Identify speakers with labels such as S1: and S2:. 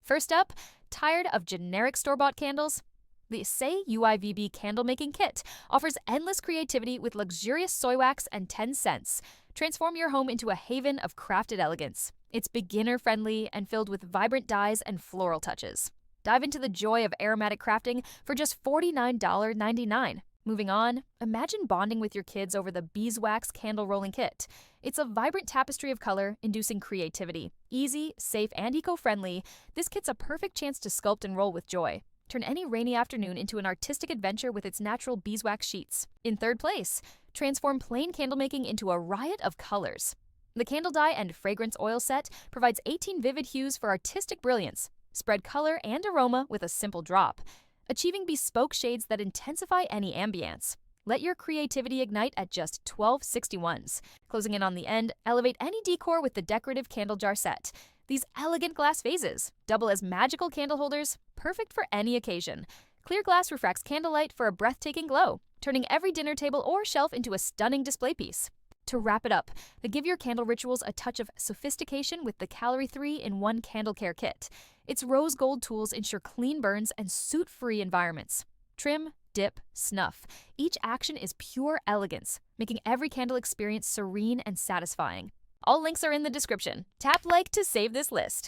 S1: First up, tired of generic store-bought candles? The Say UIVB Candle Making Kit offers endless creativity with luxurious soy wax and 10 scents. Transform your home into a haven of crafted elegance. It's beginner-friendly and filled with vibrant dyes and floral touches. Dive into the joy of aromatic crafting for just $49.99. Moving on, imagine bonding with your kids over the Beeswax Candle Rolling Kit. It's a vibrant tapestry of color, inducing creativity. Easy, safe, and eco-friendly, this kit's a perfect chance to sculpt and roll with joy. Turn any rainy afternoon into an artistic adventure with its natural beeswax sheets. In third place, transform plain candle making into a riot of colors. The Candle Dye and Fragrance Oil Set provides 18 vivid hues for artistic brilliance. Spread color and aroma with a simple drop, achieving bespoke shades that intensify any ambience. Let your creativity ignite at just $12.61. Closing in on the end, elevate any decor with the Decorative Candle Jar Set. These elegant glass vases double as magical candle holders, perfect for any occasion. Clear glass refracts candlelight for a breathtaking glow, turning every dinner table or shelf into a stunning display piece. To wrap it up, give your candle rituals a touch of sophistication with the Calorie 3-in-1 Candle Care Kit. Its rose gold tools ensure clean burns and soot-free environments. Trim, dip, snuff. Each action is pure elegance, making every candle experience serene and satisfying. All links are in the description. Tap like to save this list.